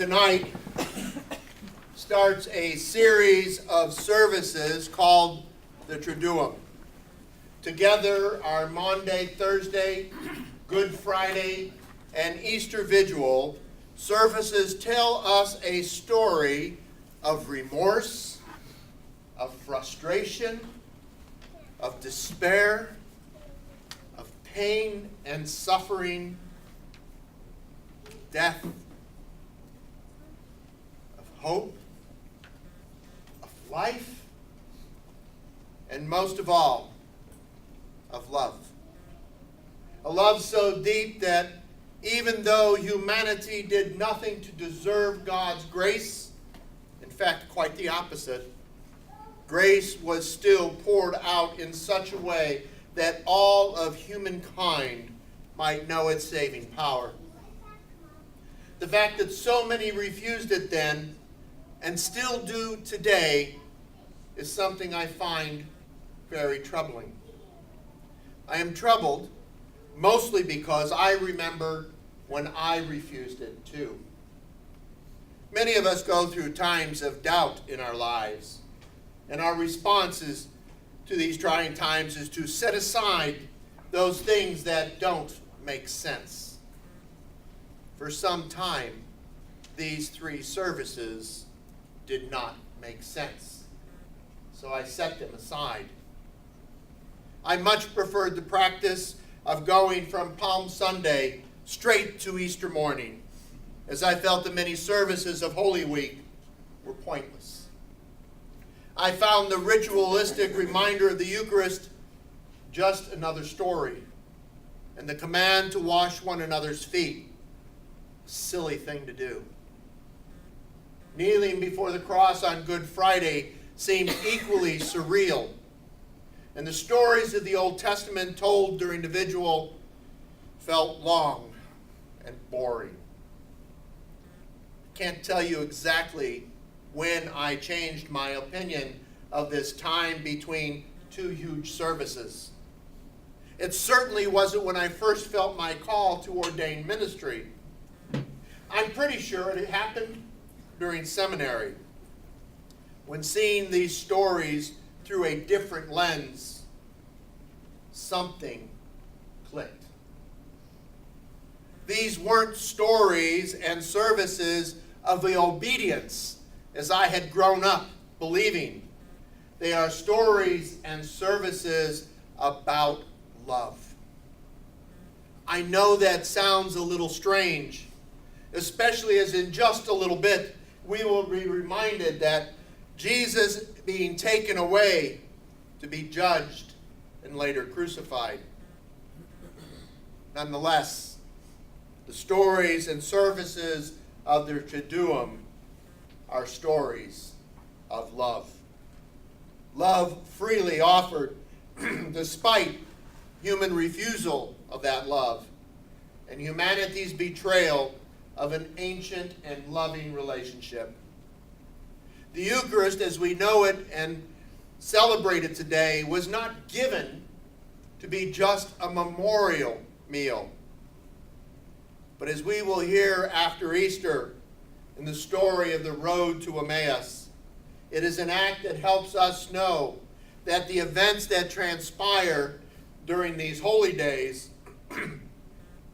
tonight starts a series of services called the Triduum. Together, our Maundy, Thursday, Good Friday, and Easter Vigil services tell us a story of remorse, of frustration, of despair, of pain and suffering, death, of hope, of life, and most of all, of love. A love so deep that even though humanity did nothing to deserve God's grace, in fact, quite the opposite, grace was still poured out in such a way that all of humankind might know its saving power. The fact that so many refused it then, and still do today, is something I find very troubling. I am troubled mostly because I remember when I refused it too. Many of us go through times of doubt in our lives, and our responses to these trying times is to set aside those things that don't make sense. For some time, these three services did not make sense, so I set them aside. I much preferred the practice of going from Palm Sunday straight to Easter morning, as I felt the many services of Holy Week were pointless. I found the ritualistic reminder of the Eucharist just another story, and the command to wash one another's feet, a silly thing to do. Kneeling before the cross on Good Friday seemed equally surreal, and the stories of the Old Testament told during the vigil felt long and boring. I can't tell you exactly when I changed my opinion of this time between two huge services. It certainly wasn't when I first felt my call to ordain ministry. I'm pretty sure it happened during seminary, when seeing these stories through a different lens, something clicked. These weren't stories and services of the obedience as I had grown up believing. They are stories and services about love. I know that sounds a little strange, especially as in just a little bit we will be reminded that Jesus being taken away to be judged and later crucified. Nonetheless, the stories and services of the Triduum are stories of love. Love freely offered despite human refusal of that love and humanity's betrayal of an ancient and loving relationship. The Eucharist, as we know it and celebrate it today, was not given to be just a memorial meal. But as we will hear after Easter in the story of the road to Emmaus, it is an act that helps us know that the events that transpire during these holy days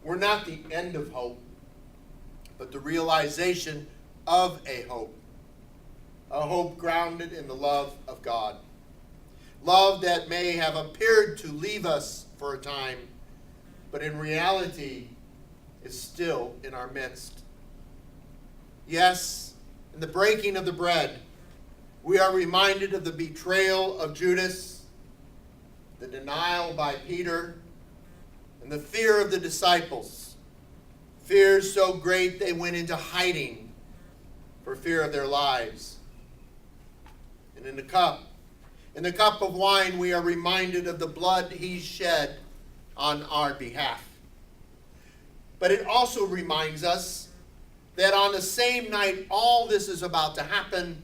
were not the end of hope, but the realization of a hope grounded in the love of God. Love that may have appeared to leave us for a time, but in reality is still in our midst. Yes, in the breaking of the bread, we are reminded of the betrayal of Judas, the denial by Peter, and the fear of the disciples. Fears so great they went into hiding for fear of their lives. And in the cup of wine, we are reminded of the blood he shed on our behalf. But it also reminds us that on the same night all this is about to happen,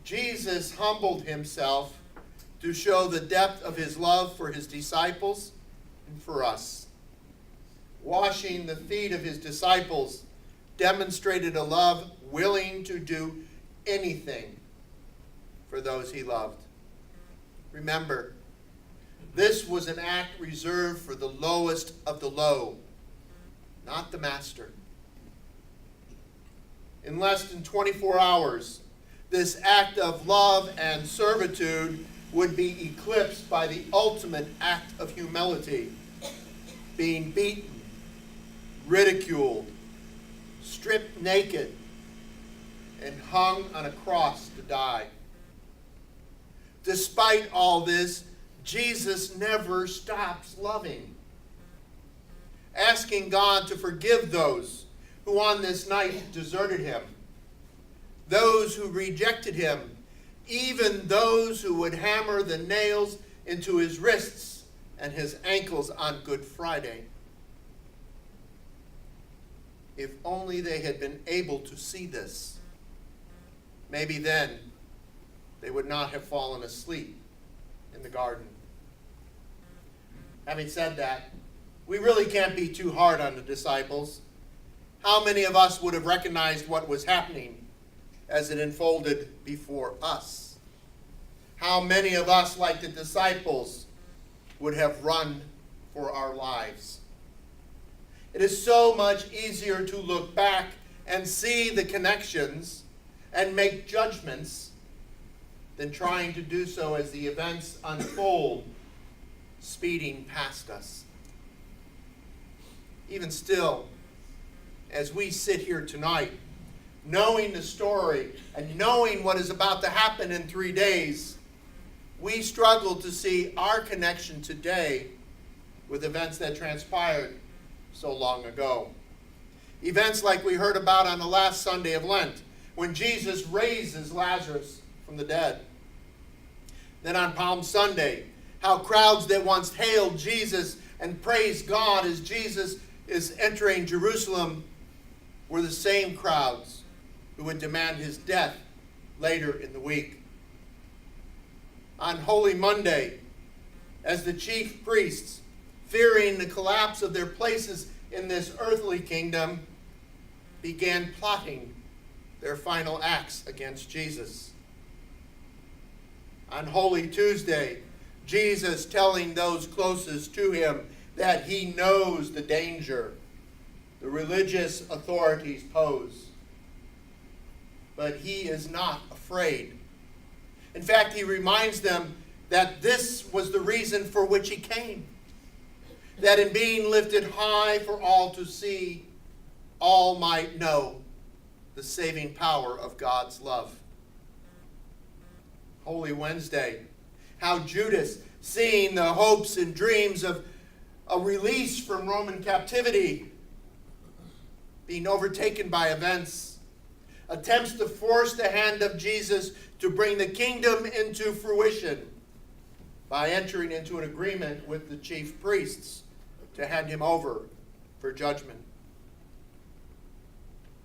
Jesus humbled himself to show the depth of his love for his disciples and for us. Washing the feet of his disciples demonstrated a love willing to do anything for those he loved. Remember, this was an act reserved for the lowest of the low, not the master. In less than 24 hours, this act of love and servitude would be eclipsed by the ultimate act of humility, being beaten, ridiculed, stripped naked, and hung on a cross to die. Despite all this, Jesus never stops loving, asking God to forgive those who on this night deserted him, those who rejected him, even those who would hammer the nails into his wrists and his ankles on Good Friday. If only they had been able to see this, maybe then they would not have fallen asleep in the garden. Having said that, we really can't be too hard on the disciples. How many of us would have recognized what was happening as it unfolded before us? How many of us, like the disciples, would have run for our lives? It is so much easier to look back and see the connections and make judgments than trying to do so as the events unfold, speeding past us. Even still, as we sit here tonight, knowing the story and knowing what is about to happen in 3 days, we struggle to see our connection today with events that transpired so long ago. Events like we heard about on the last Sunday of Lent, when Jesus raises Lazarus from the dead. Then on Palm Sunday, how crowds that once hailed Jesus and praised God as Jesus is entering Jerusalem were the same crowds who would demand his death later in the week. On Holy Monday, as the chief priests, fearing the collapse of their places in this earthly kingdom, began plotting their final acts against Jesus. On Holy Tuesday, Jesus telling those closest to him that he knows the danger the religious authorities pose, but he is not afraid. In fact, he reminds them that this was the reason for which he came, that in being lifted high for all to see, all might know the saving power of God's love. Holy Wednesday, how Judas, seeing the hopes and dreams of a release from Roman captivity, being overtaken by events, attempts to force the hand of Jesus to bring the kingdom into fruition by entering into an agreement with the chief priests to hand him over for judgment.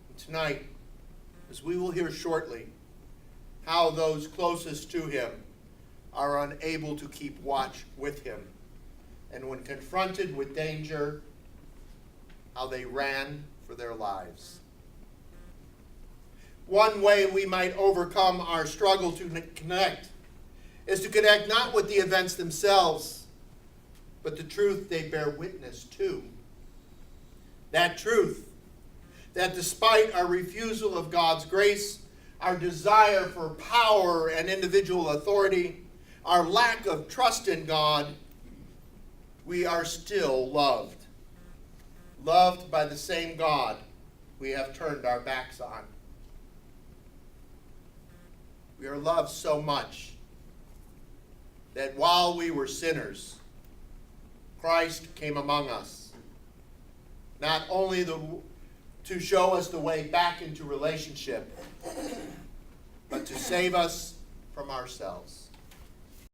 And tonight, as we will hear shortly, how those closest to him are unable to keep watch with him, and when confronted with danger, how they ran for their lives. One way we might overcome our struggle to connect is to connect not with the events themselves, but the truth they bear witness to. That truth, that despite our refusal of God's grace, our desire for power and individual authority, our lack of trust in God, we are still loved. Loved by the same God we have turned our backs on. We are loved so much that while we were sinners, Christ came among us, not only to show us the way back into relationship, but to save us from ourselves.